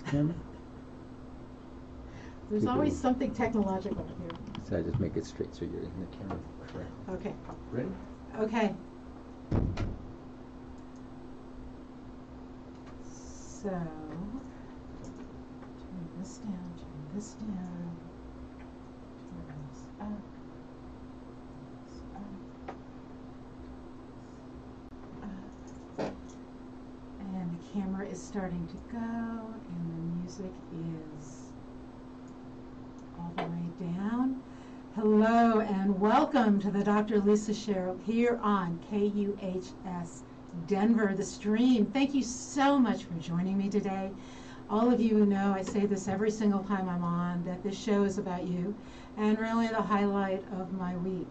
camera? There's always something technological here. So I just make it straight so you're in the camera correct. Okay. Ready? Okay. So, turn this down, turn this down, turn this up, up. And the camera is starting to go, and the music is all the way down. Hello and welcome to the Dr. Lisa Show here on KUHS Denver, the stream. Thank you so much for joining me today. All of you know I say this every single time I'm on, that this show is about you and really the highlight of my week.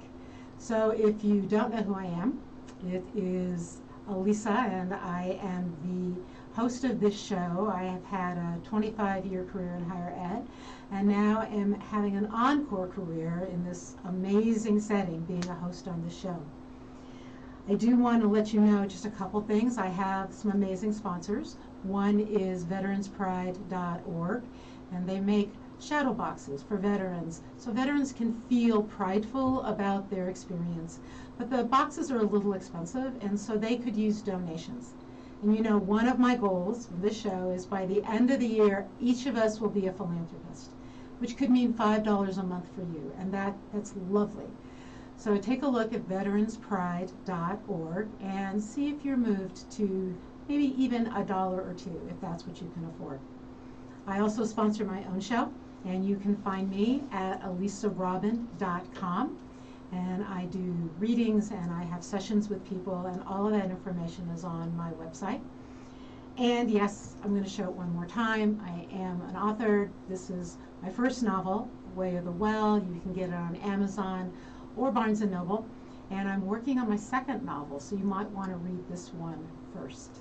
So if you don't know who I am, it is Lisa, and I am the host of this show. I have had a 25-year career in higher ed, and now am having an encore career in this amazing setting, being a host on the show. I do want to let you know just a couple things. I have some amazing sponsors. One is veteranspride.org, and they make shadow boxes for veterans, so veterans can feel prideful about their experience. But the boxes are a little expensive, and so they could use donations. And you know, one of my goals for this show is by the end of the year, each of us will be a philanthropist, which could mean $5 a month for you, and that's lovely. So take a look at veteranspride.org and see if you're moved to maybe even $1 or $2, if that's what you can afford. I also sponsor my own show, and you can find me at alisarobin.com. And I do readings and I have sessions with people, and all of that information is on my website. And yes, I'm going to show it one more time. I am an author. This is my first novel, Way of the Well. You can get it on Amazon or Barnes & Noble. And I'm working on my second novel, so you might want to read this one first.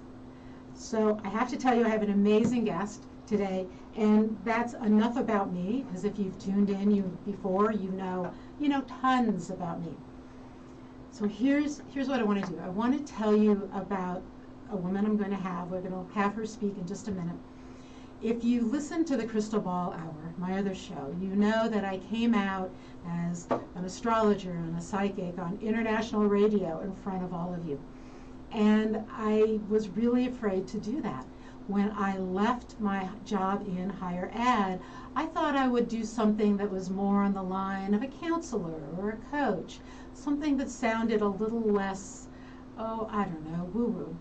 So I have to tell you, I have an amazing guest today, and that's enough about me, because if you've tuned in before, you know tons about me. So here's what I want to do. I want to tell you about a woman I'm going to have. We're going to have her speak in just a minute. If you listen to the Crystal Ball Hour, my other show, you know that I came out as an astrologer and a psychic on international radio in front of all of you. And I was really afraid to do that. When I left my job in higher ed, I thought I would do something that was more on the line of a counselor or a coach, something that sounded a little less, woo-woo.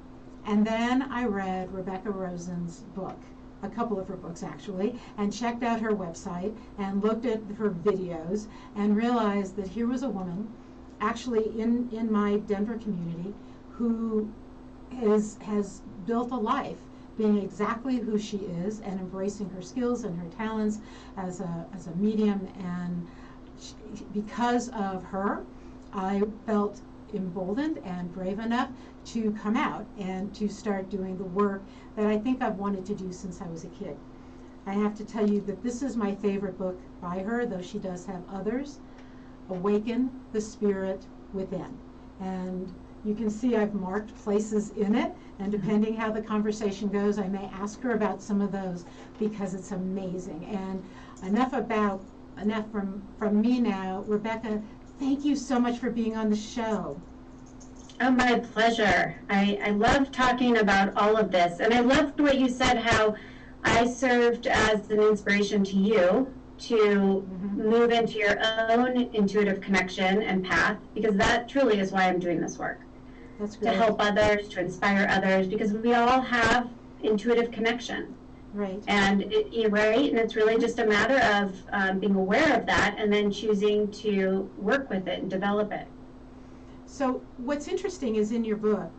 And then I read Rebecca Rosen's book, a couple of her books actually, and checked out her website and looked at her videos and realized that here was a woman actually in my Denver community who has built a life being exactly who she is and embracing her skills and her talents as a medium. And because of her, I felt emboldened and brave enough to come out and to start doing the work that I think I've wanted to do since I was a kid. I have to tell you that this is my favorite book by her, though she does have others, Awaken the Spirit Within. And you can see I've marked places in it, and depending how the conversation goes, I may ask her about some of those, because it's amazing. And enough from me now. Rebecca, thank you so much for being on the show. Oh, my pleasure. I love talking about all of this, and I loved what you said, how I served as an inspiration to you to move into your own intuitive connection and path, because that truly is why I'm doing this work. That's great. To help others, to inspire others, because we all have intuitive connection. Right. And you're right, and it's really just a matter of being aware of that and then choosing to work with it and develop it. So what's interesting is in your book,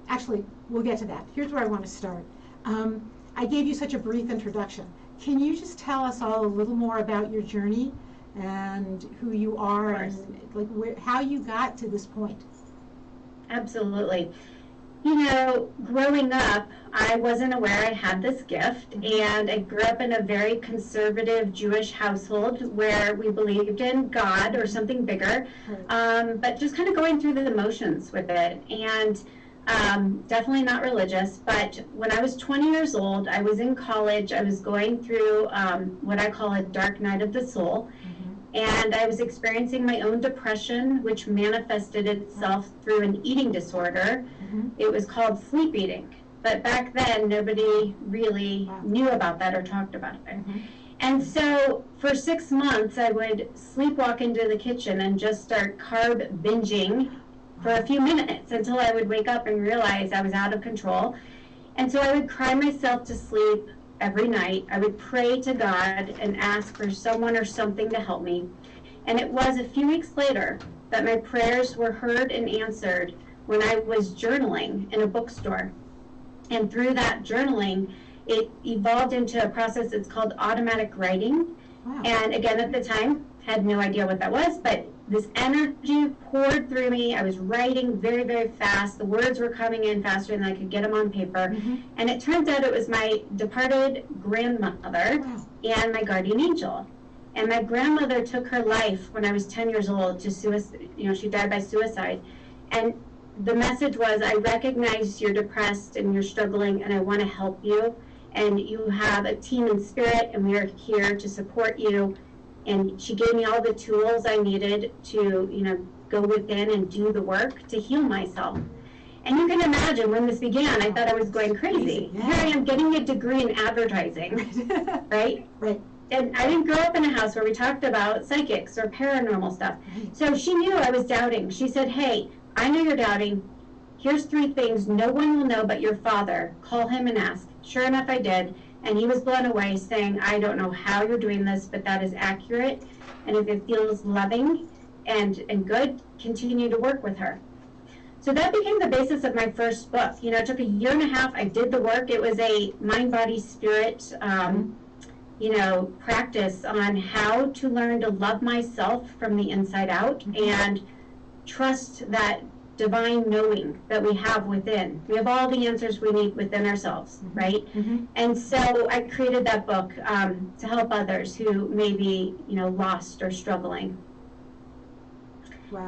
actually, we'll get to that. Here's where I want to start. I gave you such a brief introduction. Can you just tell us all a little more about your journey and who you are and how you got to this point? Absolutely. You know, growing up, I wasn't aware I had this gift, and I grew up in a very conservative Jewish household where we believed in God or something bigger, but just kind of going through the motions with it. And Definitely not religious, but when I was 20 years old, I was in college. I was going through what I call a dark night of the soul. And I was experiencing my own depression, which manifested itself through an eating disorder. It was called sleep eating. But back then, nobody really knew about that or talked about it. And so for 6 months, I would sleepwalk into the kitchen and just start carb binging for a few minutes until I would wake up and realize I was out of control. And so I would cry myself to sleep every night. I would pray to God and ask for someone or something to help me. And it was a few weeks later that my prayers were heard and answered when I was journaling in a bookstore. And through that journaling, it evolved into a process that's called automatic writing. And again, at the time, had no idea what that was, but this energy poured through me. I was writing very, very fast. The words were coming in faster than I could get them on paper. And it turns out it was my departed grandmother and my guardian angel. And my grandmother took her life when I was 10 years old to suicide. She died by suicide. And the message was, I recognize you're depressed and you're struggling, and I want to help you. And you have a team in spirit, and we are here to support you. And she gave me all the tools I needed to, go within and do the work to heal myself. And you can imagine when this began, I thought I was going crazy. Here I am getting a degree in advertising, right? And I didn't grow up in a house where we talked about psychics or paranormal stuff. So she knew I was doubting. She said, hey, I know you're doubting. Here's 3 things no one will know but your father. Call him and ask. Sure enough, I did. And he was blown away, saying, I don't know how you're doing this, but that is accurate. And if it feels loving and good, continue to work with her. So that became the basis of my first book. It took a year and a half. I did the work. It was a mind, body, spirit, practice on how to learn to love myself from the inside out and trust that divine knowing that we have within. We have all the answers we need within ourselves, right? And so I created that book to help others who may be, lost or struggling.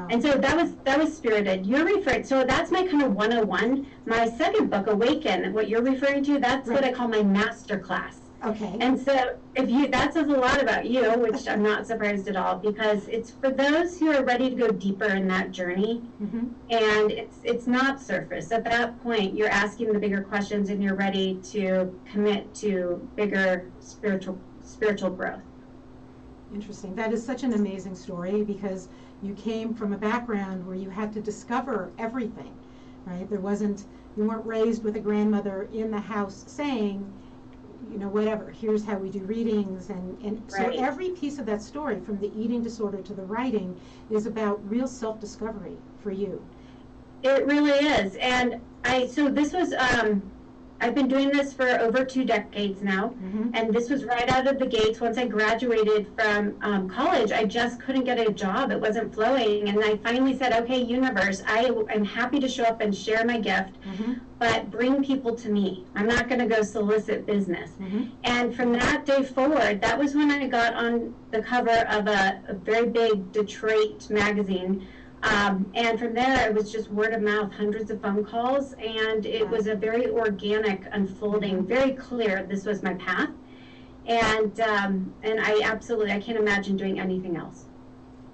And so that was Spirited. You're referring, so that's my kind of 101. My second book, Awaken, what you're referring to, that's what I call my master class. And so that says a lot about you, which I'm not surprised at all, because it's for those who are ready to go deeper in that journey. And it's not surface. At that point, you're asking the bigger questions and you're ready to commit to bigger spiritual growth. Interesting. That is such an amazing story, because you came from a background where you had to discover everything, right? You weren't raised with a grandmother in the house saying, whatever, here's how we do readings. And so every piece of that story, from the eating disorder to the writing, is about real self-discovery for you. It really is. And so this was, I've been doing this for over 2 decades now, and this was right out of the gates. Once I graduated from college, I just couldn't get a job. It wasn't flowing, and I finally said, okay, universe, I am happy to show up and share my gift, but bring people to me. I'm not going to go solicit business. And from that day forward, that was when I got on the cover of a very big Detroit magazine. And from there, it was just word of mouth, hundreds of phone calls, and it was a very organic unfolding, very clear this was my path. And I can't imagine doing anything else.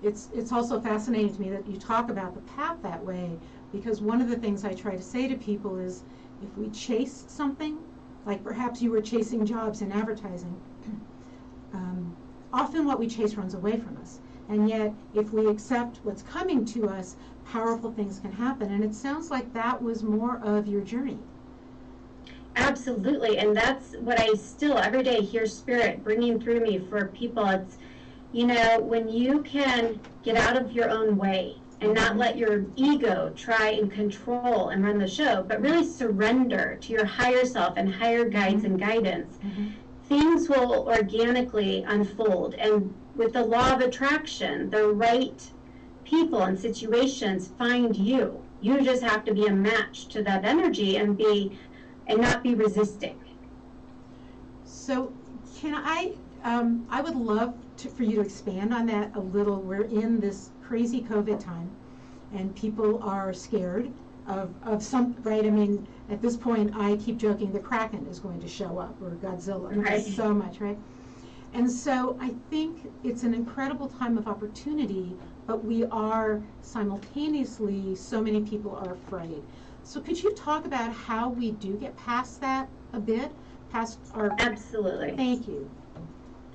It's also fascinating to me that you talk about the path that way, because one of the things I try to say to people is, if we chase something, like perhaps you were chasing jobs in advertising, often what we chase runs away from us. And yet, if we accept what's coming to us, powerful things can happen. And it sounds like that was more of your journey. Absolutely. And that's what I still every day hear Spirit bringing through me for people. It's, when you can get out of your own way and not let your ego try and control and run the show, but really surrender to your higher self and higher guides and guidance, things will organically unfold. And with the law of attraction, the right people and situations find you. You just have to be a match to that energy and not be resisting. So can I would love for you to expand on that a little. We're in this crazy COVID time, and people are scared. of some, right? I mean, at this point, I keep joking the Kraken is going to show up, or Godzilla, Right. so much, right? And so I think it's an incredible time of opportunity, but we are simultaneously, so many people are afraid. So could you talk about how we do get past that a bit? Past our... Absolutely. Thank you.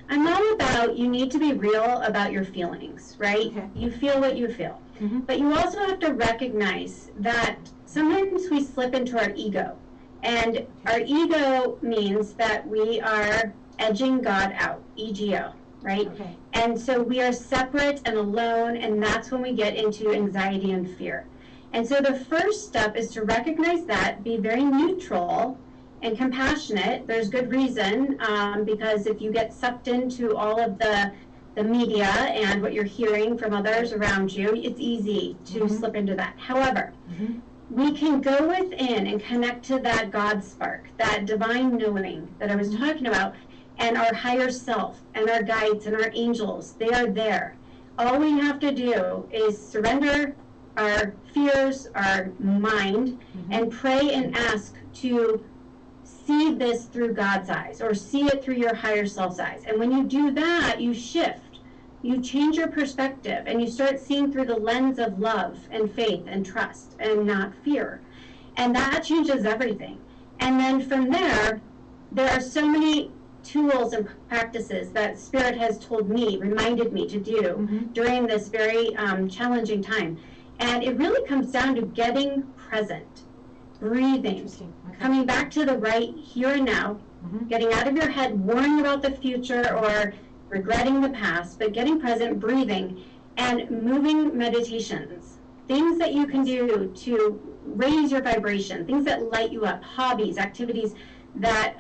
I'm all about, you need to be real about your feelings, right? Okay. You feel what you feel. Mm-hmm. But you also have to recognize that sometimes we slip into our ego. And our ego means that we are edging God out, EGO, right? Okay. And so we are separate and alone, and that's when we get into anxiety and fear. And so the first step is to recognize that, be very neutral and compassionate. There's good reason, because if you get sucked into all of the media and what you're hearing from others around you, it's easy to slip into that. However, we can go within and connect to that God spark, that divine knowing that I was talking about, and our higher self and our guides and our angels. They are there. All we have to do is surrender our fears, our mind, and pray and ask to see this through God's eyes, or see it through your higher self's eyes. And when you do that, you shift. You change your perspective, and you start seeing through the lens of love and faith and trust and not fear. And that changes everything. And then from there are so many tools and practices that Spirit has told me, reminded me to do during this very challenging time. And it really comes down to getting present, breathing, coming back to the right here and now, getting out of your head, worrying about the future or regretting the past, but getting present, breathing, and moving meditations. Things that you can do to raise your vibration, things that light you up, hobbies, activities that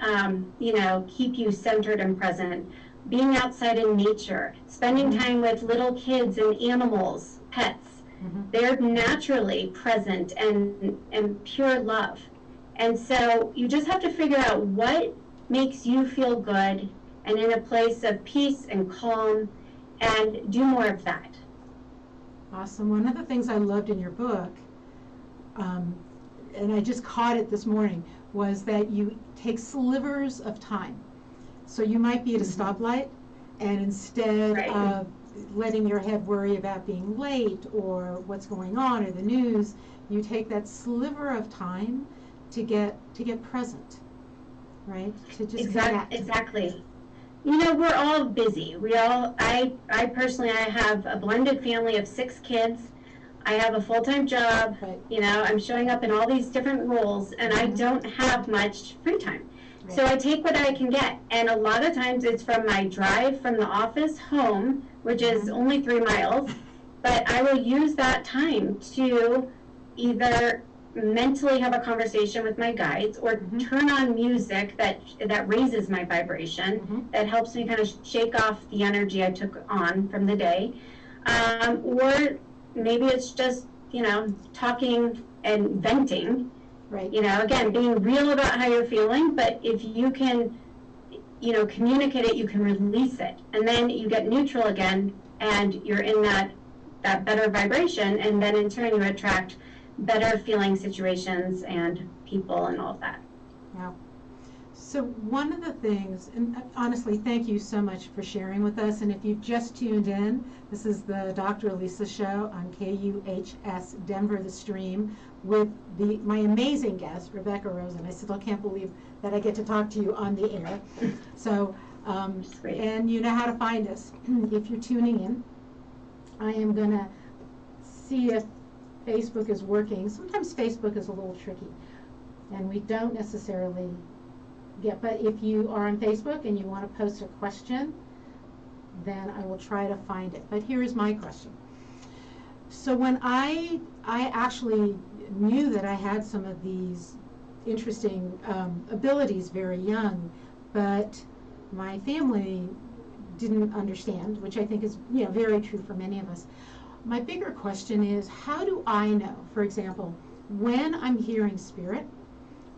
keep you centered and present. Being outside in nature, spending time with little kids and animals, pets. They're naturally present and pure love. And so you just have to figure out what makes you feel good and in a place of peace and calm, and do more of that. Awesome. One of the things I loved in your book, and I just caught it this morning, was that you take slivers of time. So you might be at a stoplight, and instead of letting your head worry about being late or what's going on or the news, you take that sliver of time to get present, right? To just connect. Exactly. We're all busy. I personally, I have a blended family of 6 kids. I have a full-time job. Right. I'm showing up in all these different roles, and I don't have much free time. Right. So I take what I can get. And a lot of times it's from my drive from the office home, which is only 3 miles. But I will use that time to either mentally have a conversation with my guides, or turn on music that raises my vibration, that helps me kind of shake off the energy I took on from the day, or maybe it's just talking and venting, right? Again, being real about how you're feeling, but if you can communicate it, you can release it, and then you get neutral again, and you're in that better vibration, and then in turn you attract better feeling situations and people and all of that. Wow. So one of the things, and honestly, thank you so much for sharing with us. And if you've just tuned in, this is the Dr. Lisa Show on KUHS Denver, the stream, with my amazing guest, Rebecca Rosen. I still can't believe that I get to talk to you on the air. So, and you know how to find us if you're tuning in. I am going to see if Facebook is working. Sometimes Facebook is a little tricky, and we don't necessarily get, but if you are on Facebook and you want to post a question, then I will try to find it. But here is my question. So when I actually knew that I had some of these interesting abilities very young, but my family didn't understand, which I think is very true for many of us. My bigger question is, how do I know, for example, when I'm hearing spirit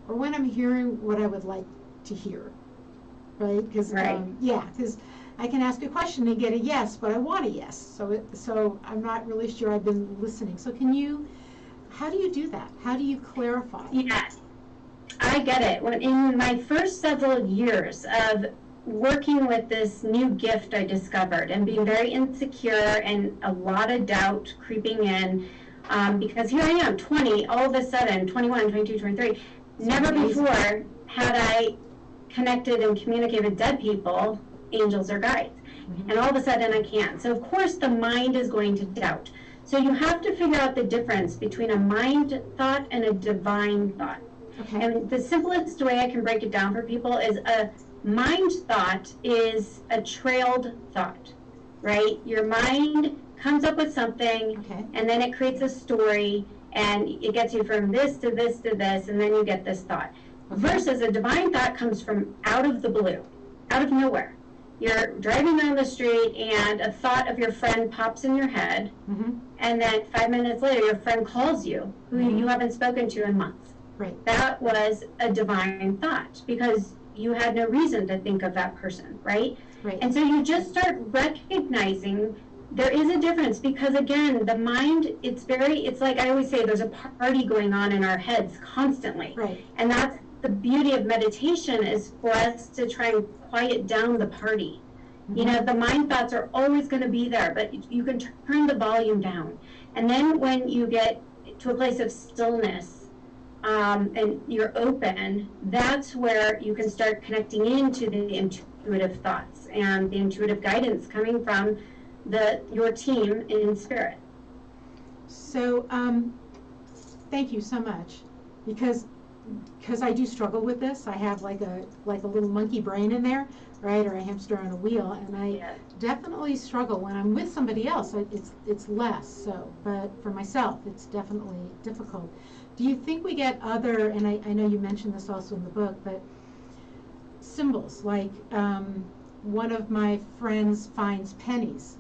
or when I'm hearing what I would like to hear, right? Because because I can ask a question and get a yes, but I want a yes. So I'm not really sure I've been listening. So can you How do you do that? How do you clarify? Yes, I get it. When in my first several years of working with this new gift I discovered and being very insecure and a lot of doubt creeping in, because here I am, 20, all of a sudden, 21, 22, 23, never before had I connected and communicated with dead people, angels or guides. And all of a sudden I can't. So of course the mind is going to doubt. So you have to figure out the difference between a mind thought and a divine thought. Okay. And the simplest way I can break it down for people is a mind thought is a trailed thought, right? Your mind comes up with something, Okay. and then it creates a story, and it gets you from this to this to this, and then you get this thought. Okay. Versus a divine thought comes from out of the blue, out of nowhere. You're driving down the street, and a thought of your friend pops in your head, Mm-hmm. and then 5 minutes later, your friend calls you, who you haven't spoken to in months. Right. That was a divine thought, because you had no reason to think of that person, right? Right. And so you just start recognizing there is a difference, because again, the mind, it's like I always say, there's a party going on in our heads constantly. Right. And that's the beauty of meditation, is for us to try and quiet down the party. You know, the mind thoughts are always going to be there, but you can turn the volume down. And then when you get to a place of stillness, and you're open, that's where you can start connecting into the intuitive thoughts and the intuitive guidance coming from your team in spirit. So, thank you so much, because I do struggle with this. I have like a little monkey brain in there, right, or a hamster on a wheel, and I definitely struggle when I'm with somebody else. It's less so, but for myself, it's definitely difficult. Do you think we get other, and I know you mentioned this also in the book, but symbols, like one of my friends finds pennies.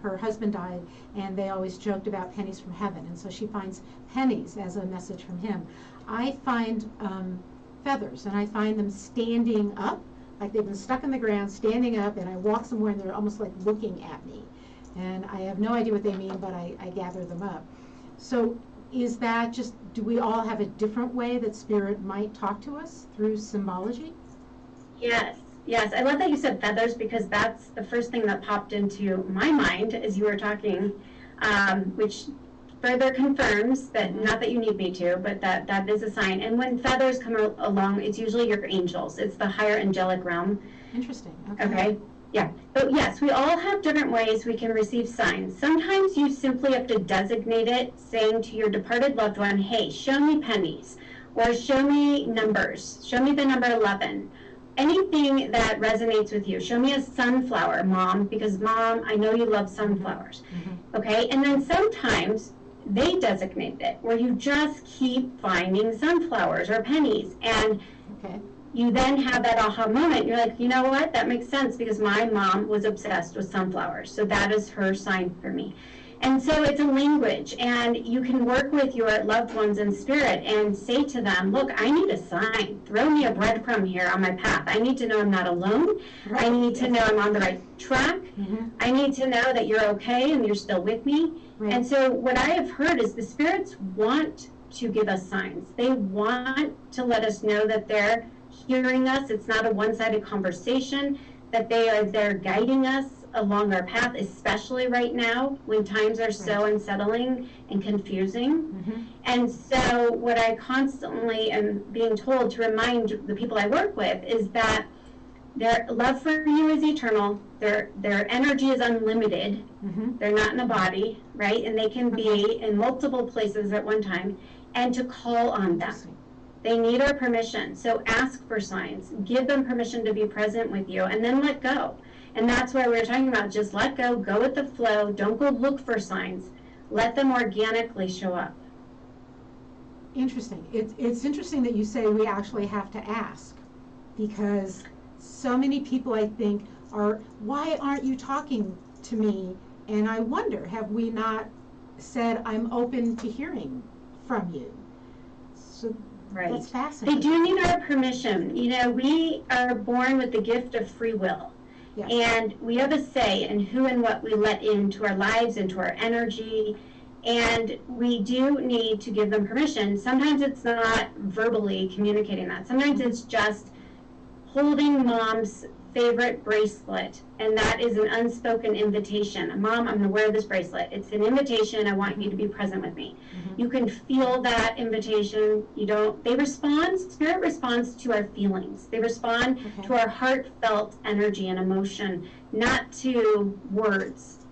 Her husband died, and they always joked about pennies from heaven, and so she finds pennies as a message from him. I find feathers, and I find them standing up, like they've been stuck in the ground, standing up, and I walk somewhere and they're almost like looking at me. And I have no idea what they mean, but I gather them up. So is that just, do we all have a different way that spirit might talk to us through symbology? Yes. I love that you said feathers, because that's the first thing that popped into my mind as you were talking, which further confirms that, not that you need me to, but that is a sign. And when feathers come along, it's usually your angels. It's the higher angelic realm. Interesting. Okay. Yeah. But yes, we all have different ways we can receive signs. Sometimes you simply have to designate it, saying to your departed loved one, hey, show me pennies, or show me numbers, show me the number 11. Anything that resonates with you. Show me a sunflower, Mom, because Mom, I know you love sunflowers. Okay. And then sometimes they designate it, where you just keep finding sunflowers or pennies, and you then have that aha moment. You're like, you know what, that makes sense, because my mom was obsessed with sunflowers, so that is her sign for me. And so it's a language, and you can work with your loved ones in spirit and say to them, look, I need a sign. Throw me a breadcrumb here on my path. I need to know I'm not alone. Right. I need to know I'm on the right track. I need to know that you're okay and you're still with me. Right. And so what I have heard is the spirits want to give us signs. They want to let us know that they're hearing us. It's not a one-sided conversation, that they are there guiding us along our path, especially right now when times are so unsettling and confusing. And so what I constantly am being told to remind the people I work with is that their love for you is eternal. Their energy is unlimited. They're not in a body, right? And they can be in multiple places at one time, and to call on them. They need our permission. So ask for signs. Give them permission to be present with you, and then let go. And that's why we're talking about just let go, go with the flow, don't go look for signs. Let them organically show up. Interesting. It's interesting that you say we actually have to ask, because so many people, I think, are, why aren't you talking to me? And I wonder, have we not said, I'm open to hearing from you? So that's fascinating. They do need our permission. You know, we are born with the gift of free will. And we have a say in who and what we let into our lives, into our energy, And we do need to give them permission. Sometimes it's not verbally communicating that. Sometimes it's just holding mom's favorite bracelet, and that is an unspoken invitation. Mom, I'm going to wear this bracelet. It's an invitation. I want you to be present with me. You can feel that invitation. They respond, spirit responds to our feelings. They respond to our heartfelt energy and emotion, not to words,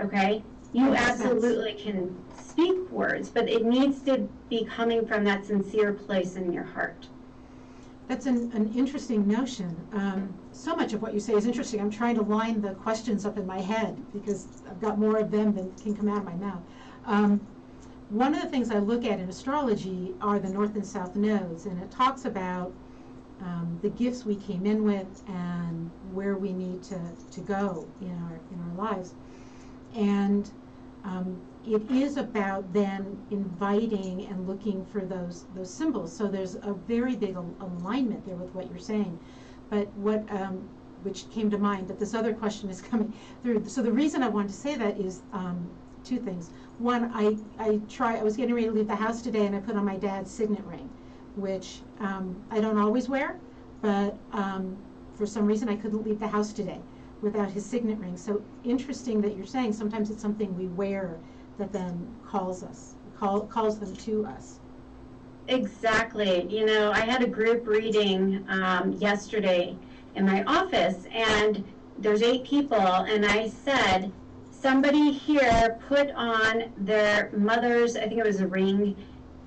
okay? You absolutely can speak words, but it needs to be coming from that sincere place in your heart. That's an interesting notion. So much of what you say is interesting. I'm trying to line the questions up in my head because I've got more of them than can come out of my mouth. One of the things I look at in astrology are the North and South nodes, and it talks about the gifts we came in with and where we need to go in our lives. And it is about then inviting and looking for those symbols. So there's a very big alignment there with what you're saying. But what which came to mind, but this other question is coming through. So the reason I wanted to say that is two things. One, I was getting ready to leave the house today, and I put on my dad's signet ring, which I don't always wear, but for some reason I couldn't leave the house today without his signet ring. So interesting that you're saying sometimes it's something we wear that then calls them to us. Exactly. You know, I had a group reading yesterday in my office, and there's 8 people, and I said, somebody here put on their mother's, I think it was a ring,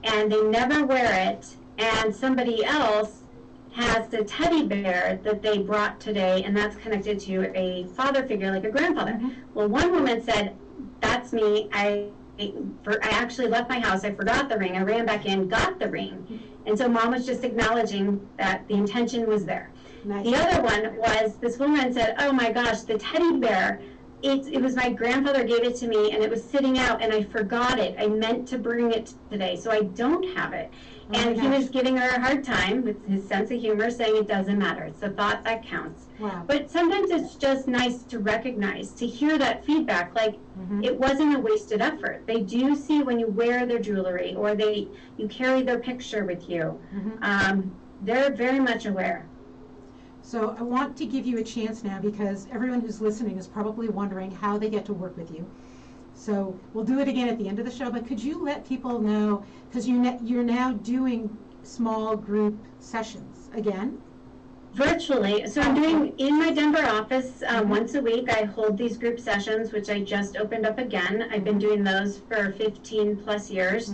and they never wear it, and somebody else has the teddy bear that they brought today, and that's connected to a father figure, like a grandfather. Well, one woman said, that's me. I actually left my house. I forgot the ring. I ran back in, got the ring. And so mom was just acknowledging that the intention was there. Nice. The other one was this woman said, oh my gosh, the teddy bear, it was my grandfather gave it to me, and it was sitting out, and I forgot it. I meant to bring it today, so I don't have it. Oh, and he was giving her a hard time with his sense of humor, saying it doesn't matter. It's the thought that counts. Wow. But sometimes it's just nice to recognize, to hear that feedback, like it wasn't a wasted effort. They do see when you wear their jewelry, or you carry their picture with you. They're very much aware. So I want to give you a chance now, because everyone who's listening is probably wondering how they get to work with you. So we'll do it again at the end of the show, but could you let people know, because you're now doing small group sessions again? Virtually. So I'm doing in my Denver office once a week. I hold these group sessions, which I just opened up again. I've been doing those for 15 plus years.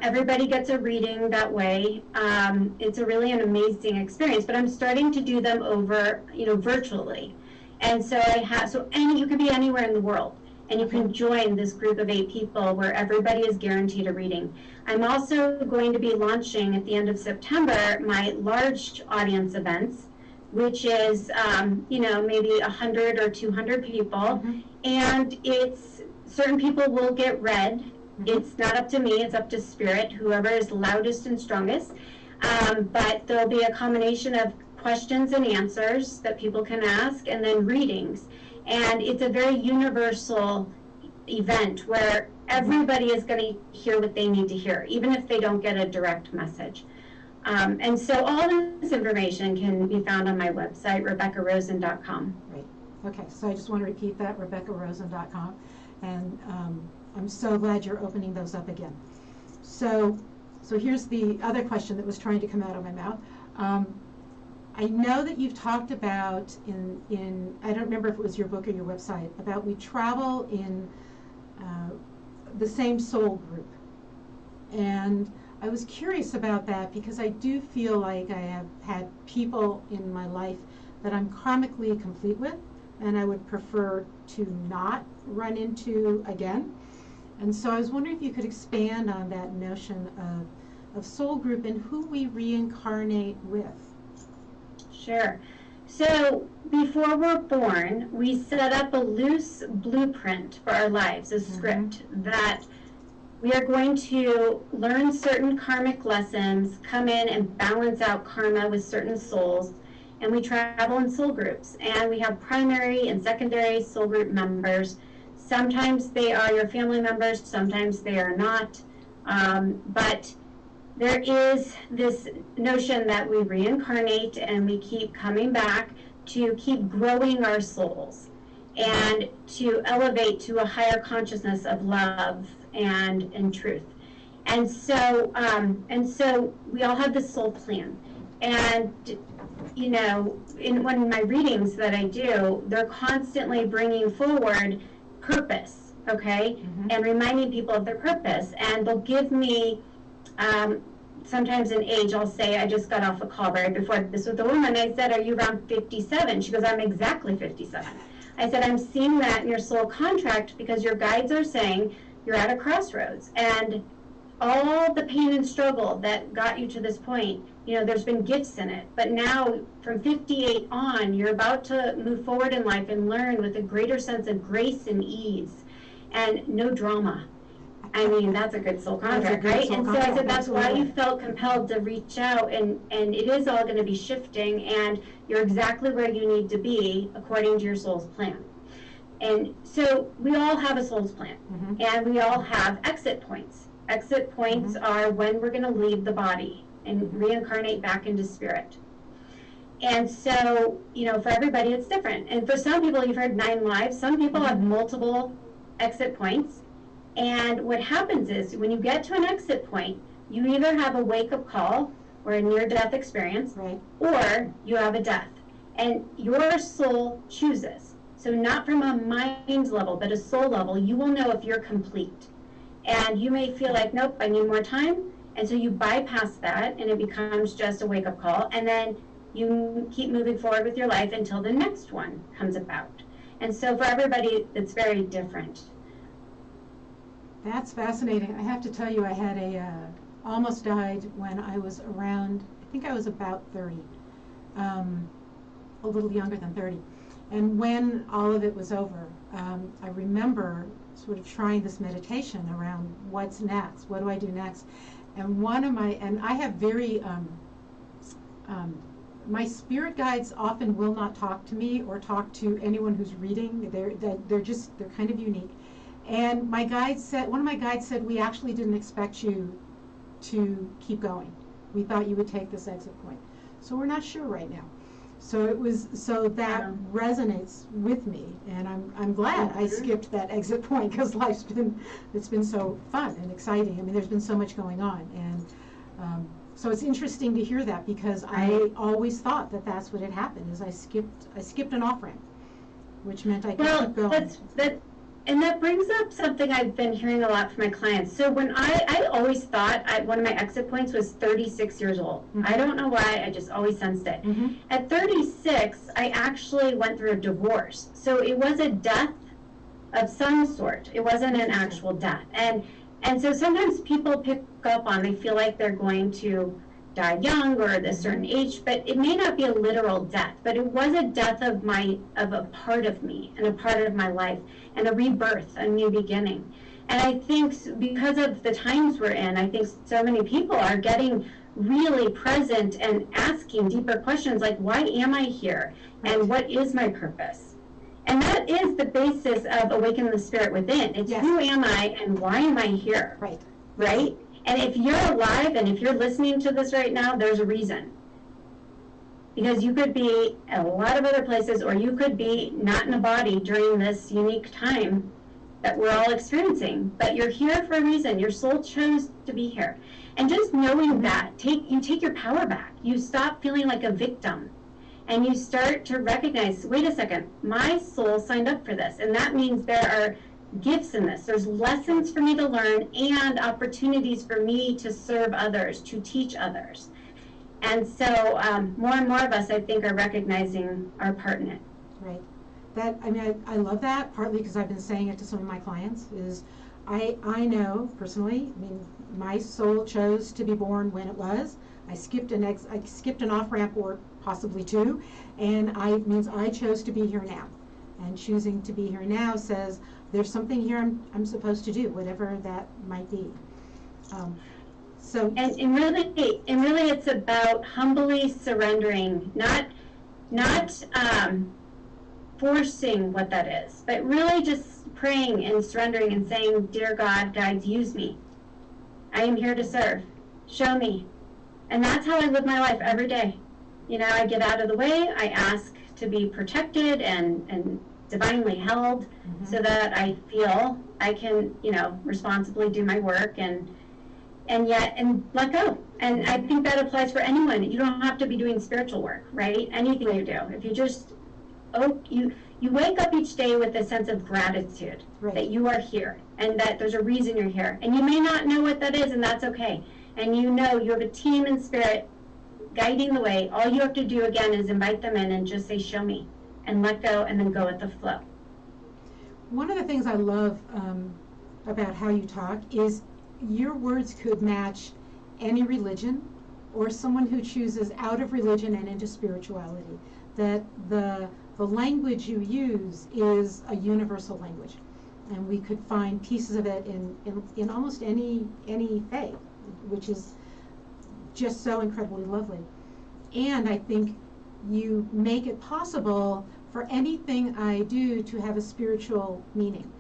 Everybody gets a reading that way. It's really an amazing experience, but I'm starting to do them over, virtually. And so you could be anywhere in the world, and you can join this group of 8 people where everybody is guaranteed a reading. I'm also going to be launching at the end of September my large audience events, which is, maybe 100 or 200 people. And it's certain people will get read. It's not up to me, it's up to spirit, whoever is loudest and strongest. But there'll be a combination of questions and answers that people can ask, and then readings. And it's a very universal event where everybody is going to hear what they need to hear, even if they don't get a direct message. And so all this information can be found on my website, RebeccaRosen.com. Right. Okay, so I just want to repeat that, RebeccaRosen.com. And I'm so glad you're opening those up again. So here's the other question that was trying to come out of my mouth. I know that you've talked about in I don't remember if it was your book or your website, about we travel in the same soul group. And I was curious about that because I do feel like I have had people in my life that I'm karmically complete with, and I would prefer to not run into again. And so I was wondering if you could expand on that notion of soul group and who we reincarnate with. Sure. So before we're born, we set up a loose blueprint for our lives, a script that we are going to learn certain karmic lessons, come in and balance out karma with certain souls, and we travel in soul groups. And we have primary and secondary soul group members. Sometimes they are your family members, sometimes they are not. But there is this notion that we reincarnate and we keep coming back to keep growing our souls and to elevate to a higher consciousness of love and truth. And so we all have this soul plan. And, you know, in one of my readings that I do, they're constantly bringing forward purpose, okay, and reminding people of their purpose. And they'll give me, sometimes an age, I'll say, I just got off a call right before this with a woman. I said, are you around 57? She goes, I'm exactly 57. I said, I'm seeing that in your soul contract because your guides are saying you're at a crossroads. And all the pain and struggle that got you to this point, you know, there's been gifts in it. But now, from 58 on, you're about to move forward in life and learn with a greater sense of grace and ease and no drama. I mean, that's a good soul contract, right? And so I said, that's why you felt compelled to reach out, and it is all going to be shifting, and you're exactly where you need to be according to your soul's plan. And so we all have a soul's plan, and we all have exit points. Exit points are when we're going to leave the body and reincarnate back into spirit. And so, you know, for everybody it's different. And for some people, you've heard 9 lives. Some people have multiple exit points. And what happens is when you get to an exit point, you either have a wake-up call or a near-death experience, or you have a death. And your soul chooses. So not from a mind level, but a soul level, you will know if you're complete. And you may feel like, nope, I need more time. And so you bypass that, and it becomes just a wake-up call. And then you keep moving forward with your life until the next one comes about. And so for everybody, it's very different. That's fascinating. I have to tell you, I had almost died when I was around, I think I was about 30, a little younger than 30. And when all of it was over, I remember sort of trying this meditation around what's next, what do I do next? And I have very, my spirit guides often will not talk to me or talk to anyone who's reading. They're kind of unique. And one of my guides said, we actually didn't expect you to keep going. We thought you would take this exit point. So we're not sure right now. So that resonates with me, and I'm glad I skipped that exit point because it's been so fun and exciting. I mean, there's been so much going on, and so it's interesting to hear that because I always thought that that's what had happened. Is I skipped an off ramp, which meant I could keep going. And that brings up something I've been hearing a lot from my clients. So when I always thought one of my exit points was 36 years old. I don't know why, I just always sensed it. At 36, I actually went through a divorce. So it was a death of some sort. It wasn't an actual death. And so sometimes people pick up on, they feel like they're going to die young or at a certain age, but it may not be a literal death, but it was a death of a part of me and a part of my life and a rebirth, a new beginning. And I think because of the times we're in, I think so many people are getting really present and asking deeper questions like, why am I here? And what is my purpose? And that is the basis of Awaken the Spirit Within. It's who am I and why am I here? Right? And if you're alive and if you're listening to this right now, there's a reason. Because you could be at a lot of other places, or you could be not in a body during this unique time that we're all experiencing. But you're here for a reason. Your soul chose to be here. And just knowing that, you take your power back. You stop feeling like a victim. And you start to recognize, wait a second, my soul signed up for this. And that means there are gifts in this. There's lessons for me to learn and opportunities for me to serve others, to teach others. And so more and more of us, I think, are recognizing our part in it. Right. I love that, partly because I've been saying it to some of my clients, is I know personally, my soul chose to be born when it was. I skipped an off-ramp or possibly two, and means I chose to be here now. And choosing to be here now says, there's something here I'm supposed to do, whatever that might be. And really it's about humbly surrendering, not forcing what that is, but really just praying and surrendering and saying, dear God, guides, use me. I am here to serve. Show me. And that's how I live my life every day. You know, I get out of the way. I ask to be protected and divinely held so that I feel I can, you know, responsibly do my work and let go. And I think that applies for anyone. You don't have to be doing spiritual work, right? Anything you do. If you just, you wake up each day with a sense of gratitude that you are here and that there's a reason you're here. And you may not know what that is, and that's okay. And you know you have a team in spirit guiding the way. All you have to do, again, is invite them in and just say, show me, and let go, and then go with the flow. One of the things I love about how you talk is your words could match any religion or someone who chooses out of religion and into spirituality. That the language you use is a universal language, and we could find pieces of it in almost any faith, which is just so incredibly lovely. And I think you make it possible for anything I do to have a spiritual meaning,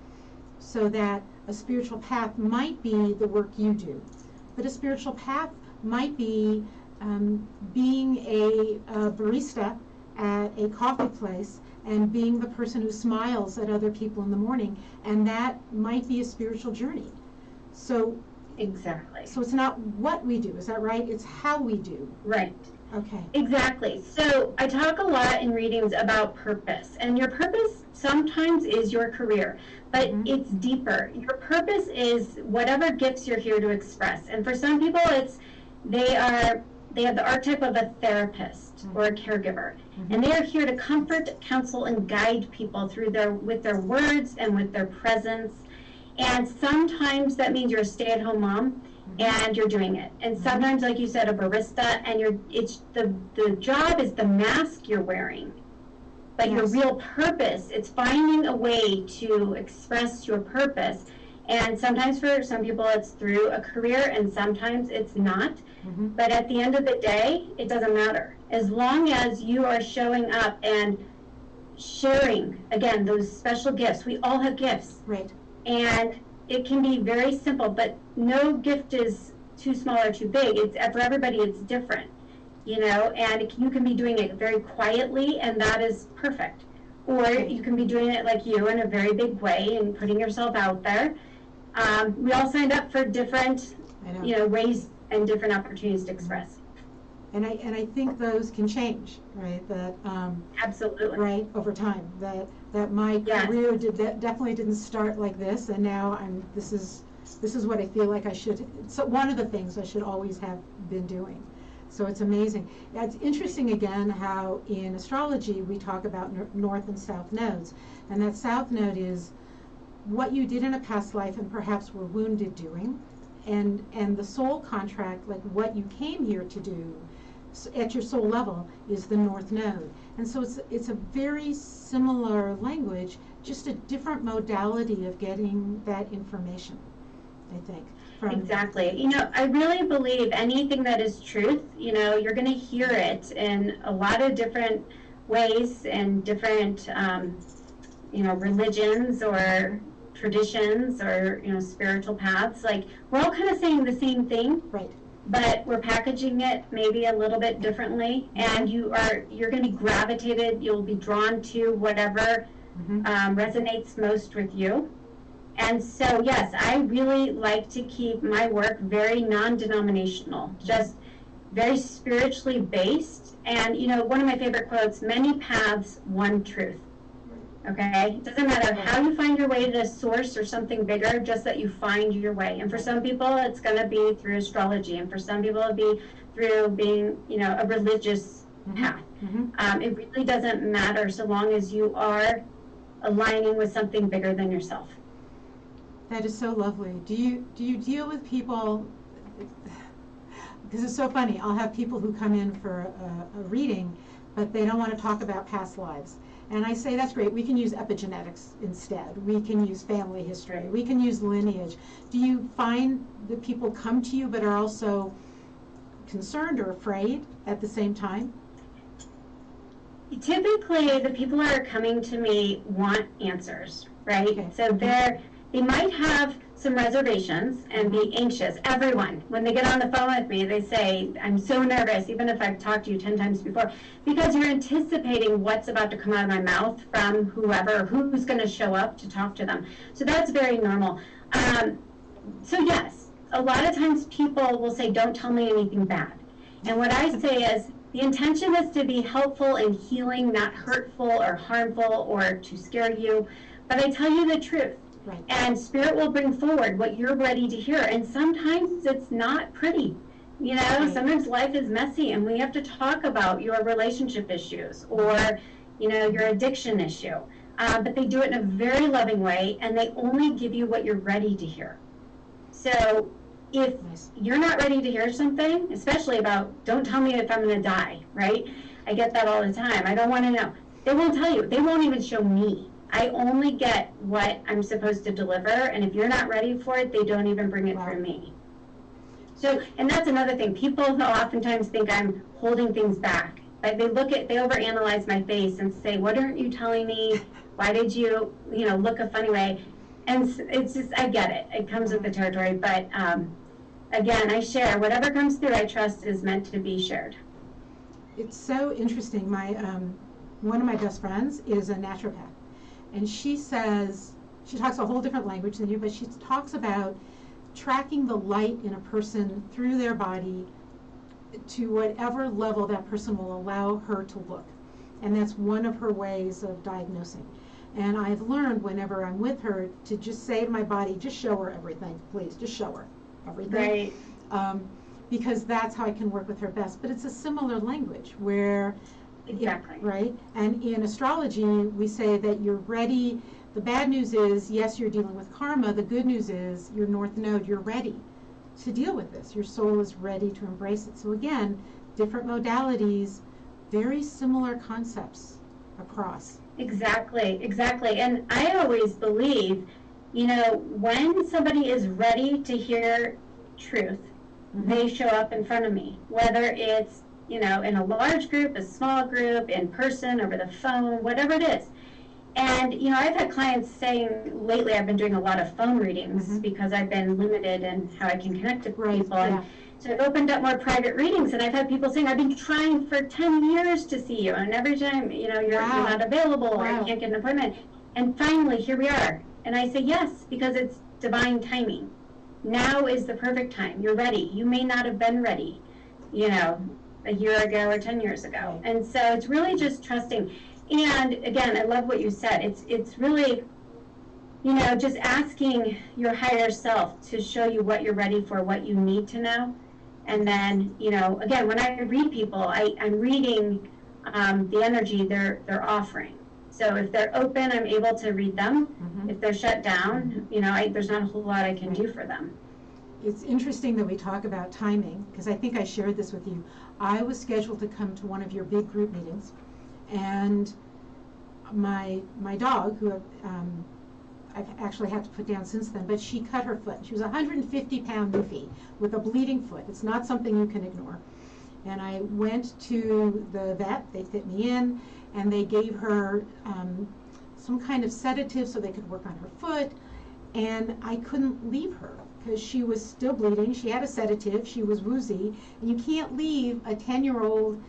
so that a spiritual path might be the work you do, but a spiritual path might be being a barista at a coffee place and being the person who smiles at other people in the morning, and that might be a spiritual journey. So exactly. So it's not what we do, is that right? It's how we do. Right. Okay. Exactly. So I talk a lot in readings about purpose, and your purpose sometimes is your career, but it's deeper. Your purpose is whatever gifts you're here to express. And for some people, they have the archetype of a therapist or a caregiver, and they are here to comfort, counsel, and guide people through with their words and with their presence. And sometimes that means you're a stay-at-home mom and you're doing it. And sometimes, like you said, a barista, and it's the job is the mask you're wearing. But your real purpose, it's finding a way to express your purpose. And sometimes for some people it's through a career, and sometimes it's not. But at the end of the day, it doesn't matter. As long as you are showing up and sharing, again, those special gifts. We all have gifts. Right. And it can be very simple, but no gift is too small or too big. For everybody, it's different, you know, and you can be doing it very quietly, and that is perfect. Or you can be doing it like you in a very big way and putting yourself out there. We all signed up for different, ways and different opportunities to express. And I think those can change, right? That absolutely, right, over time. That my career definitely didn't start like this, and now this is what I feel like I should. So one of the things I should always have been doing. So it's amazing. It's interesting again how in astrology we talk about north and south nodes, and that south node is what you did in a past life and perhaps were wounded doing, and the soul contract, like what you came here to do at your soul level, is the north node. And so it's a very similar language, just a different modality of getting that information, I think. Exactly. I really believe anything that is truth, you're going to hear it in a lot of different ways and different, religions or traditions or, spiritual paths. Like, we're all kind of saying the same thing. Right. But we're packaging it maybe a little bit differently, and you're going to be gravitated, you'll be drawn to whatever resonates most with you. And so, yes, I really like to keep my work very non-denominational, just very spiritually based. And, one of my favorite quotes, many paths, one truth. Okay? It doesn't matter how you find your way to the source or something bigger, just that you find your way. And for some people, it's going to be through astrology. And for some people, it'll be through being, a religious path. It really doesn't matter so long as you are aligning with something bigger than yourself. That is so lovely. Do you deal with people, because it's so funny, I'll have people who come in for a reading, but they don't want to talk about past lives. And I say, that's great, we can use epigenetics instead. We can use family history. We can use lineage. Do you find that people come to you but are also concerned or afraid at the same time? Typically, the people that are coming to me want answers, right? Okay. So they might have some reservations and be anxious. Everyone, when they get on the phone with me, they say, I'm so nervous, even if I've talked to you 10 times before, because you're anticipating what's about to come out of my mouth from whoever, who's going to show up to talk to them. So that's very normal. So yes, a lot of times people will say, don't tell me anything bad. And what I say is, the intention is to be helpful and healing, not hurtful or harmful or to scare you. But I tell you the truth. Right. And Spirit will bring forward what you're ready to hear. And sometimes it's not pretty. You know, Right. Sometimes life is messy and we have to talk about your relationship issues or, you know, your addiction issue. But they do it in a very loving way and they only give you what you're ready to hear. So if you're not ready to hear something, especially about, don't tell me if I'm going to die, right? I get that all the time. I don't want to know. They won't tell you. They won't even show me. I only get what I'm supposed to deliver, and if you're not ready for it, they don't even bring it through me. So, and that's another thing. People oftentimes think I'm holding things back. Like they overanalyze my face and say, what aren't you telling me? Why did you look a funny way? And it's just, I get it. It comes with the territory. But again, I share. Whatever comes through, I trust is meant to be shared. It's so interesting. My one of my best friends is a naturopath. And she says, she talks a whole different language than you, but she talks about tracking the light in a person through their body to whatever level that person will allow her to look. And that's one of her ways of diagnosing. And I've learned whenever I'm with her to just say to my body, just show her everything, please, just show her everything. Right. Because that's how I can work with her best. But it's a similar language where, exactly. Right? And in astrology, we say that you're ready. The bad news is, yes, you're dealing with karma. The good news is, your North Node, you're ready to deal with this. Your soul is ready to embrace it. So again, different modalities, very similar concepts across. Exactly. And I always believe, when somebody is ready to hear truth, they show up in front of me, whether it's, in a large group, a small group, in person, over the phone, whatever it is. And, I've had clients saying lately I've been doing a lot of phone readings because I've been limited in how I can connect to people. And so I've opened up more private readings, and I've had people saying, I've been trying for 10 years to see you, and every time, you're not available or I can't get an appointment. And finally, here we are. And I say, yes, because it's divine timing. Now is the perfect time. You're ready. You may not have been ready, a year ago or 10 years ago. And so it's really just trusting. And again, I love what you said. It's really, just asking your higher self to show you what you're ready for, what you need to know. And then, again, when I read people, I'm reading the energy they're offering. So if they're open, I'm able to read them. If they're shut down, there's not a whole lot I can do for them. It's interesting that we talk about timing, because I think I shared this with you. I was scheduled to come to one of your big group meetings, and my dog, who I've actually had to put down since then, but she cut her foot. She was a 150-pound Newfie with a bleeding foot. It's not something you can ignore. And I went to the vet. They fit me in, and they gave her some kind of sedative so they could work on her foot. And I couldn't leave her because she was still bleeding. She had a sedative. She was woozy. And you can't leave a 10-year-old,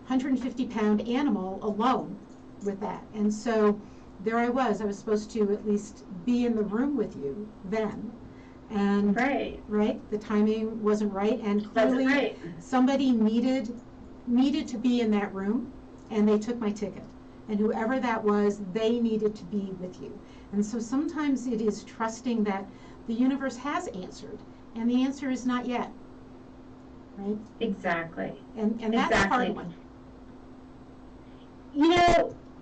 150-pound animal alone with that. And so there I was supposed to at least be in the room with you then. And the timing wasn't right, and clearly somebody needed to be in that room, and they took my ticket. And whoever that was, they needed to be with you. And so sometimes it is trusting that the universe has answered, and the answer is not yet. Right? Exactly. And that's a hard one.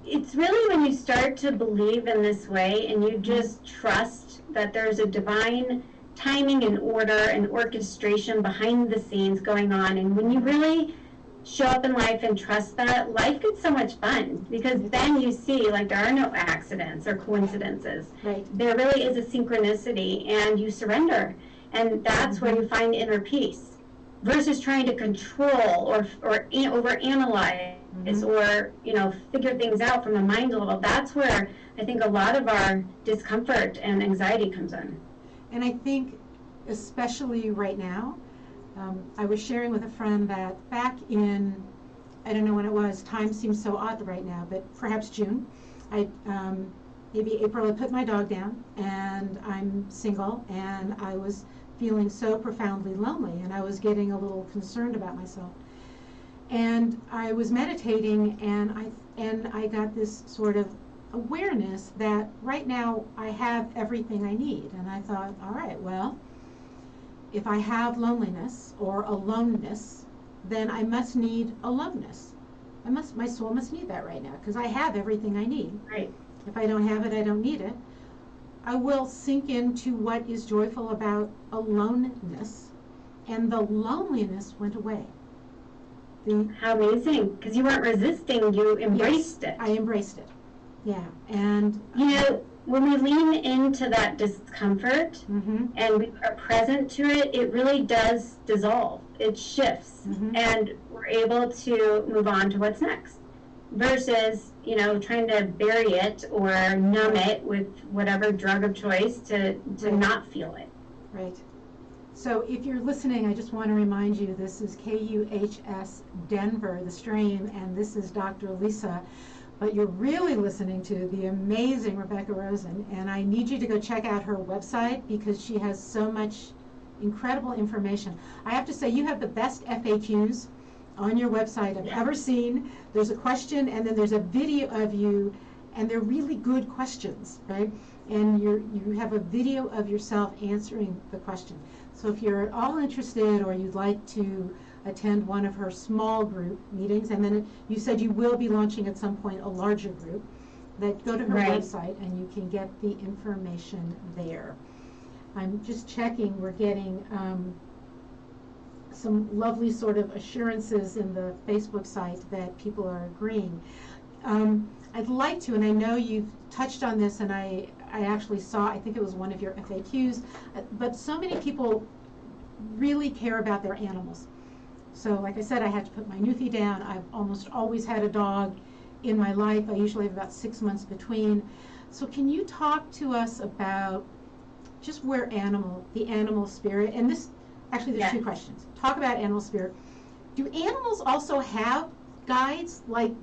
It's really when you start to believe in this way and you just trust that there's a divine timing and order and orchestration behind the scenes going on. And when you really show up in life and trust that, life gets so much fun, because then you see there are no accidents or coincidences. Right. There really is a synchronicity, and you surrender. And that's where you find inner peace versus trying to control or overanalyze or, figure things out from a mind level. That's where I think a lot of our discomfort and anxiety comes in. And I think, especially right now, I was sharing with a friend that back in, I don't know when it was, time seems so odd right now, but perhaps June, maybe April, I put my dog down, and I'm single, and I was feeling so profoundly lonely, and I was getting a little concerned about myself. And I was meditating, and I got this sort of awareness that right now I have everything I need. And I thought, all right, well, if I have loneliness or aloneness, then I must need aloneness. My soul must need that right now, because I have everything I need. Right. If I don't have it, I don't need it. I will sink into what is joyful about aloneness, and the loneliness went away. How amazing, because you weren't resisting, you embraced it. I embraced it. Yeah, and when we lean into that discomfort and we are present to it, it really does dissolve. It shifts, and we're able to move on to what's next. Versus, trying to bury it or numb it with whatever drug of choice to not feel it. Right. So if you're listening, I just want to remind you, this is KUHS Denver, the stream, and this is Dr. Lisa. But you're really listening to the amazing Rebecca Rosen, and I need you to go check out her website because she has so much incredible information. I have to say, you have the best FAQs on your website I've ever seen. There's a question, and then there's a video of you, and they're really good questions, right? And you have a video of yourself answering the question. So if you're at all interested, or you'd like to attend one of her small group meetings, and then you said you will be launching at some point a larger group, that go to her website and you can get the information there. I'm just checking, we're getting some lovely sort of assurances in the Facebook site that people are agreeing. I'd like to, and I know you've touched on this, and I actually saw, I think it was one of your FAQs, but so many people really care about their animals. So like I said, I had to put my Newfie down. I've almost always had a dog in my life. I usually have about 6 months between. So can you talk to us about just where the animal spirit, and this, actually there's two questions. Talk about animal spirit. Do animals also have guides? Like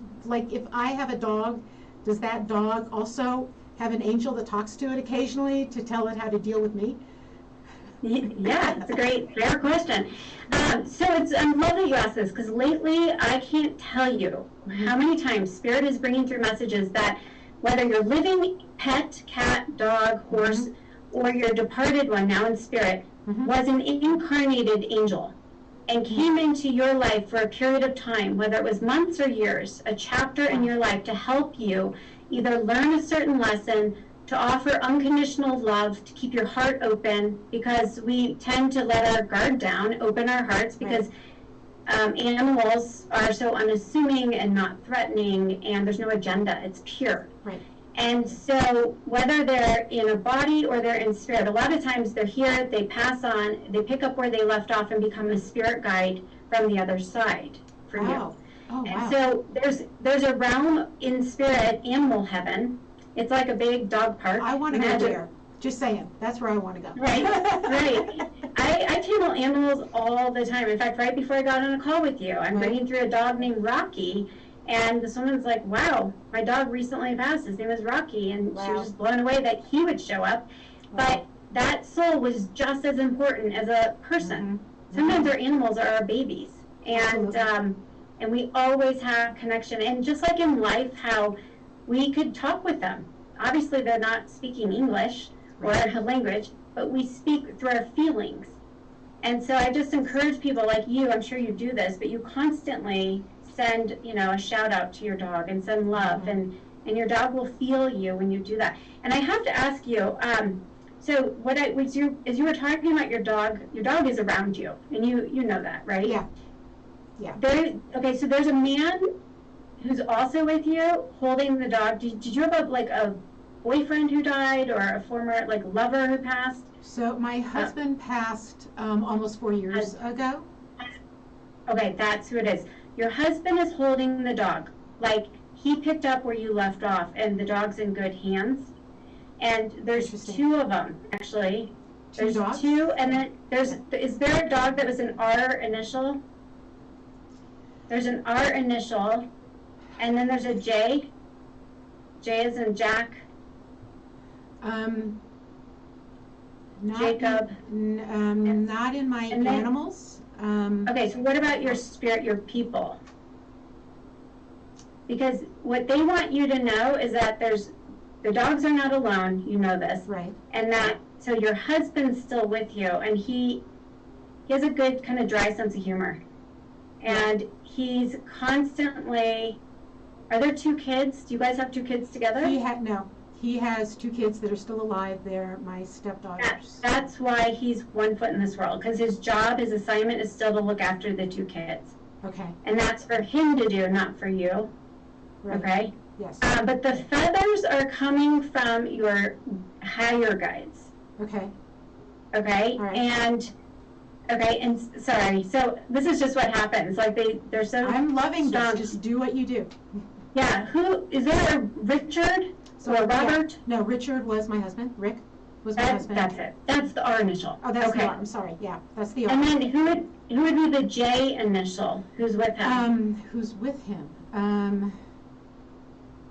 if I have a dog, does that dog also have an angel that talks to it occasionally to tell it how to deal with me? Yeah, it's a fair question. So I'm glad that you asked this, because lately I can't tell you how many times Spirit is bringing through messages that whether your living pet, cat, dog, horse, or your departed one now in spirit was an incarnated angel and came into your life for a period of time, whether it was months or years, a chapter in your life to help you either learn a certain lesson, to offer unconditional love, to keep your heart open, because we tend to let our guard down, open our hearts, because animals are so unassuming and not threatening, and there's no agenda. It's pure. Right. And so whether they're in a body or they're in spirit, a lot of times they're here, they pass on, they pick up where they left off and become a spirit guide from the other side for you. Oh, and so there's a realm in spirit, animal heaven. It's like a big dog park. I want to go there. Just saying. That's where I want to go. Right, right. I channel animals all the time. In fact, right before I got on a call with you, I'm bringing through a dog named Rocky, and this woman's like, wow, my dog recently passed. His name is Rocky, and she was just blown away that he would show up. But that soul was just as important as a person. Sometimes our animals are our babies, and we always have connection. And just like in life, how we could talk with them. Obviously, they're not speaking English or a language, but we speak through our feelings. And so I just encourage people like you, I'm sure you do this, but you constantly send, a shout out to your dog and send love, and your dog will feel you when you do that. And I have to ask you, so as you were talking about your dog is around you, and you know that, right? Yeah. Okay, so there's a man who's also with you holding the dog. Did you have a boyfriend who died, or a former lover who passed? So my husband passed almost 4 years ago. Okay, that's who it is. your husband is holding the dog. Like, he picked up where you left off, and the dog's in good hands. And there's two of them, actually. There's two, and then is there a dog that was an R initial? There's an R initial, and then there's a J. J as in Jack. Jacob. Not in my animals. Okay, so what about your spirit, your people? Because what they want you to know is that the dogs are not alone, you know this. Right. And that, so your husband's still with you, and he has a good kind of dry sense of humor. And he's constantly, are there 2 kids? Do you guys have 2 kids together? No. He has 2 kids that are still alive. They're my stepdaughters. That's why he's one foot in this world, because his job, his assignment is still to look after the 2 kids. Okay. And that's for him to do, not for you. Right. Okay? Yes. But the feathers are coming from your higher guides. Okay. Okay? All right. And sorry, so this is just what happens. Like they're so I'm loving strong. this. Just do what you do. Yeah. Who is there? A Richard or Robert? Yeah. No, Richard was my husband. Rick was my husband. That's it. That's the R initial. Oh, that's okay. the R. I'm sorry. Yeah, that's the R. And then who would be the J initial? Who's with him? Who's with him?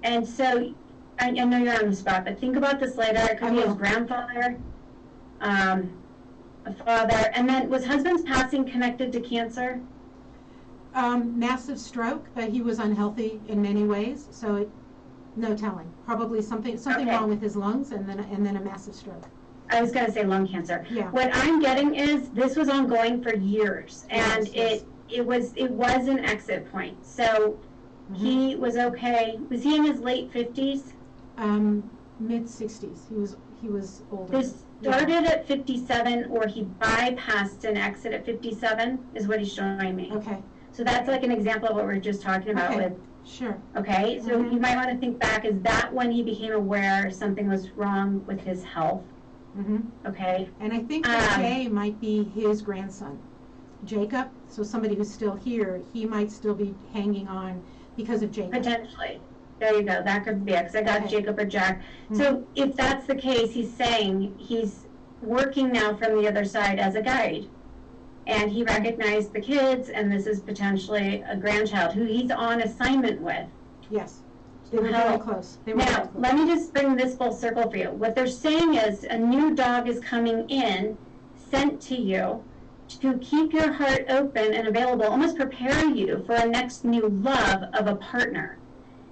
And so I know you're on the spot, but think about this later. It could be his grandfather, a father, and then was husband's passing connected to cancer? Massive stroke, but he was unhealthy in many ways, so no telling. Probably something wrong with his lungs, and then a massive stroke. I was going to say lung cancer. Yeah. What I'm getting is this was ongoing for years, and yes. it was an exit point. So he was okay. Was he in his late 50s? Mid 60s. He was older. He started at 57, or he bypassed an exit at 57, is what he's showing me. Okay. So that's like an example of what we were just talking about with. Sure. Okay, so you might want to think back, is that when he became aware something was wrong with his health? Okay. And I think that Jay might be his grandson. Jacob, so somebody who's still here, he might still be hanging on because of Jacob. Potentially. There you go. That could be it, because I got Jacob or Jack. So if that's the case, he's saying he's working now from the other side as a guide. And he recognized the kids, and this is potentially a grandchild who he's on assignment with. Yes. They were very close. Now, let me just bring this full circle for you. What they're saying is a new dog is coming in, sent to you, to keep your heart open and available, almost prepare you for a next new love of a partner.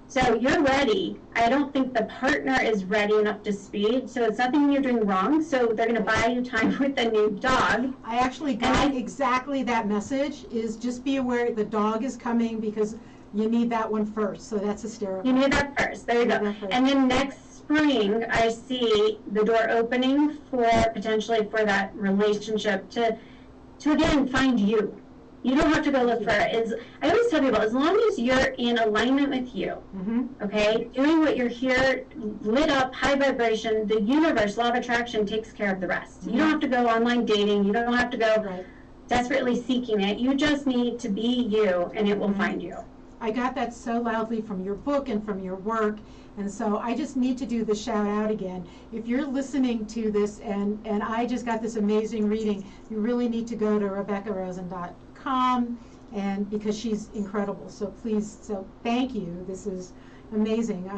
So you're ready. I don't think the partner is ready and up to speed, so it's nothing you're doing wrong. So they're going to buy you time with a new dog. I actually got exactly that message, is just be aware the dog is coming because you need that one first. So that's hysterical. You need that first. There you go. And then next spring, I see the door opening for potentially for that relationship to again find you. You don't have to go look for it. I always tell people, as long as you're in alignment with you, okay, doing what you're here, lit up, high vibration, the universe, law of attraction takes care of the rest. You don't have to go online dating. You don't have to go desperately seeking it. You just need to be you, and it will find you. I got that so loudly from your book and from your work, and so I just need to do the shout out again. If you're listening to this and I just got this amazing reading, you really need to go to RebeccaRosen.com, and because she's incredible. So please, so thank you. This is amazing.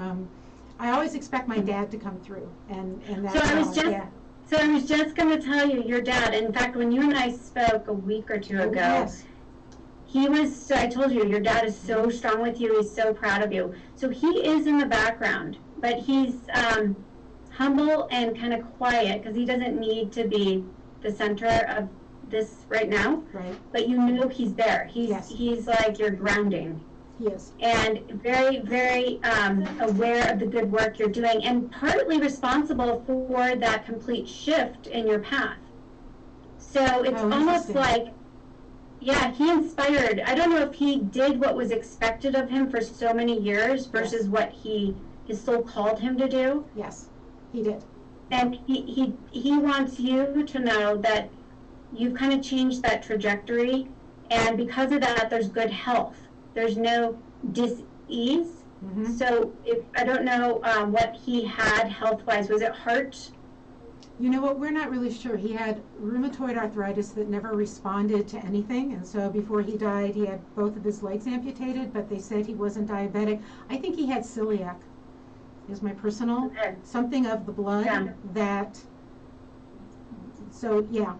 I always expect my dad to come through, and that's So I was just going to tell you, your dad. In fact, when you and I spoke a week or two ago, he was. So I told you, your dad is so strong with you. He's so proud of you. So he is in the background, but he's humble and kind of quiet because he doesn't need to be the center of this right now. Right. But you know he's there. He's like your grounding. He is. And very, very aware of the good work you're doing, and partly responsible for that complete shift in your path. So it's almost like, he inspired. I don't know if he did what was expected of him for so many years versus what his soul called him to do. Yes, he did. And he wants you to know that you've kind of changed that trajectory, and because of that, there's good health. There's no dis-ease. So I don't know what he had health-wise. Was it heart? You know what, we're not really sure. He had rheumatoid arthritis that never responded to anything, and so before he died, he had both of his legs amputated, but they said he wasn't diabetic. I think he had celiac, is my personal, something of the blood that, so yeah.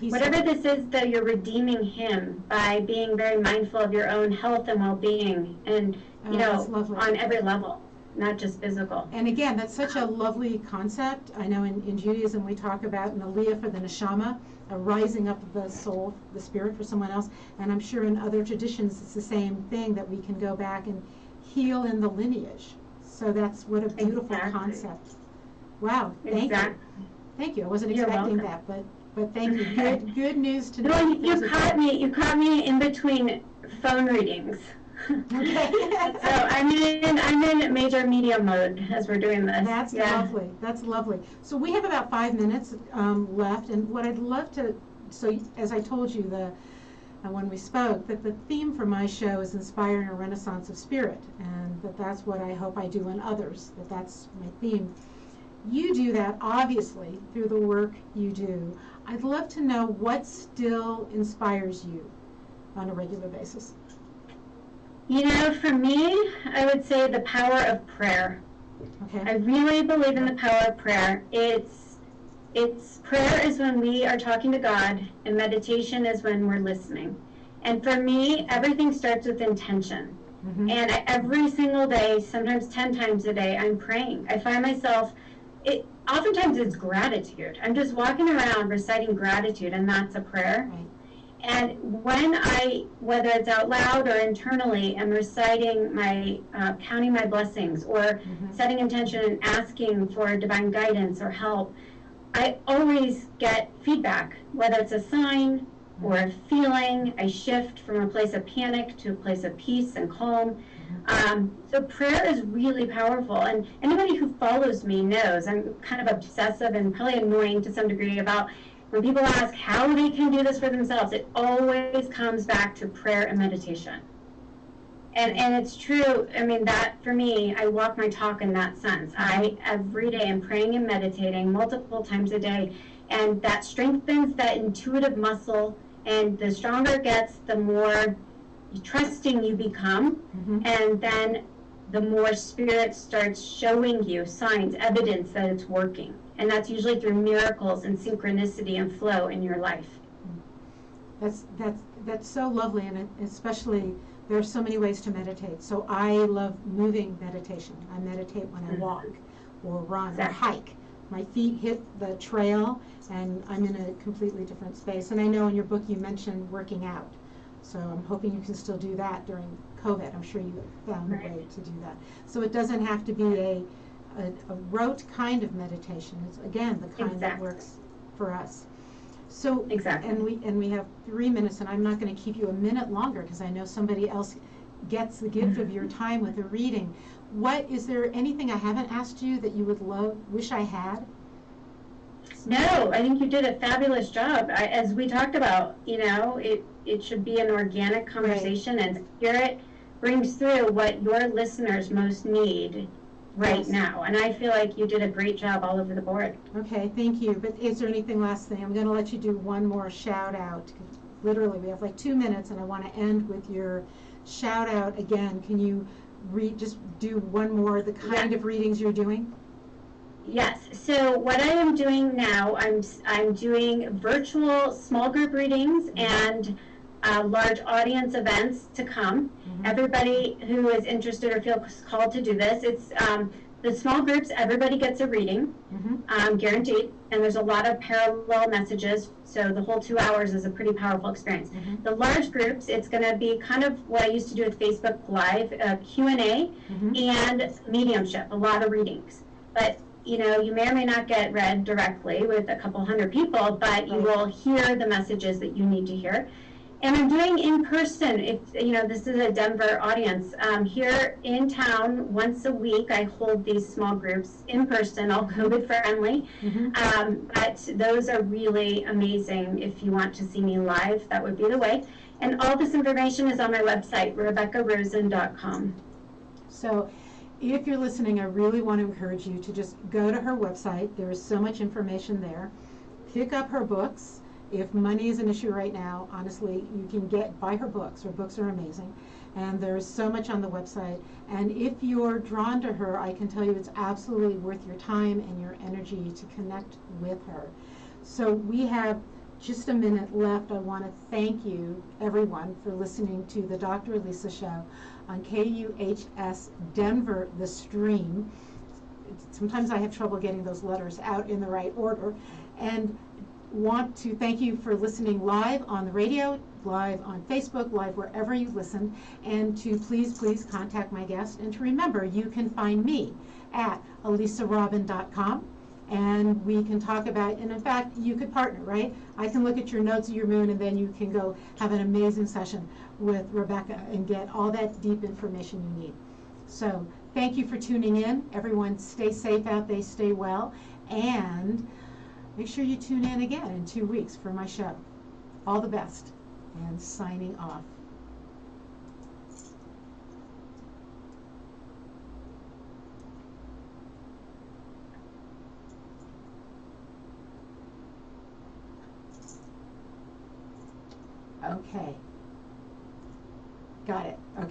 Whatever this is, though, you're redeeming him by being very mindful of your own health and well-being, and, you know, on every level. Not just physical. And again, that's such a lovely concept. I know in Judaism we talk about an aliyah for the neshama, a rising up of the soul, the spirit for someone else. And I'm sure in other traditions it's the same thing, that we can go back and heal in the lineage. So that's what a beautiful concept. Wow, thank you. Thank you. I wasn't expecting that, but thank you. Good news to know. No, you caught me in between phone readings. Okay. So I'm in major media mode as we're doing this. That's lovely. That's lovely. So we have about 5 minutes left, and what I'd love to, so as I told you when we spoke, that the theme for my show is inspiring a renaissance of spirit, and that's what I hope I do in others, that's my theme. You do that, obviously, through the work you do. I'd love to know what still inspires you on a regular basis. You know, for me, I would say the power of prayer. Okay. I really believe in the power of prayer. It's prayer is when we are talking to God, and meditation is when we're listening. And for me, everything starts with intention. And every single day, sometimes 10 times a day, I'm praying. I find myself, oftentimes it's gratitude. I'm just walking around reciting gratitude, and that's a prayer. Right. And when whether it's out loud or internally, am reciting counting my blessings, or setting intention and asking for divine guidance or help, I always get feedback, whether it's a sign or a feeling. I shift from a place of panic to a place of peace and calm. So prayer is really powerful, and anybody who follows me knows I'm kind of obsessive and probably annoying to some degree about when people ask how they can do this for themselves. It always comes back to prayer and meditation. And it's true. I mean, that for me, I walk my talk in that sense. I every day am praying and meditating multiple times a day, and that strengthens that intuitive muscle, and the stronger it gets, the more trusting you become, and then the more spirit starts showing you signs, evidence that it's working. And that's usually through miracles and synchronicity and flow in your life. That's so lovely, and especially there are so many ways to meditate. So I love moving meditation. I meditate when I walk or run or hike. My feet hit the trail, and I'm in a completely different space. And I know in your book you mentioned working out. So I'm hoping you can still do that during COVID. I'm sure you found a way to do that. So it doesn't have to be a rote kind of meditation. It's, again, the kind that works for us. So and we have 3 minutes, and I'm not going to keep you a minute longer because I know somebody else gets the gift of your time with a reading. Is there anything I haven't asked you that you would wish I had? No, I think you did a fabulous job. As we talked about, it should be an organic conversation, and spirit brings through what your listeners most need right now. And I feel like you did a great job all over the board. Okay, thank you. But is there anything last thing? I'm going to let you do one more shout out. Literally, we have like 2 minutes, and I want to end with your shout out again. Can you just do one more, the kind of readings you're doing? Yes. So what I am doing now, I'm doing virtual small group readings and large audience events to come. Everybody who is interested or feels called to do this, it's the small groups, everybody gets a reading, guaranteed, and there's a lot of parallel messages, so the whole 2 hours is a pretty powerful experience. The large groups, it's going to be kind of what I used to do with Facebook Live, Q&A, and mediumship, a lot of readings. But you may or may not get read directly with a couple hundred people, but you will hear the messages that you need to hear. And I'm doing in person, if, you know, this is a Denver audience. Here in town, once a week, I hold these small groups in person, all COVID friendly. But those are really amazing. If you want to see me live, that would be the way. And all this information is on my website, RebeccaRosen.com. So if you're listening, I really want to encourage you to just go to her website. There is so much information there. Pick up her books. If money is an issue right now, honestly, you can buy her books. Her books are amazing. And there's so much on the website. And if you're drawn to her, I can tell you it's absolutely worth your time and your energy to connect with her. So we have just a minute left. I want to thank you, everyone, for listening to the Dr. Lisa Show on KUHS Denver, The Stream. Sometimes I have trouble getting those letters out in the right order. And want to thank you for listening live on the radio, live on Facebook, live wherever you listen, and to please contact my guest. And to remember, you can find me at alisarobin.com, and we can talk about, and in fact, you could partner, right? I can look at your notes of your moon, and then you can go have an amazing session with Rebecca and get all that deep information you need. So thank you for tuning in. Everyone stay safe out there, stay well, and make sure you tune in again in 2 weeks for my show. All the best, and signing off. Okay. Got it. Okay.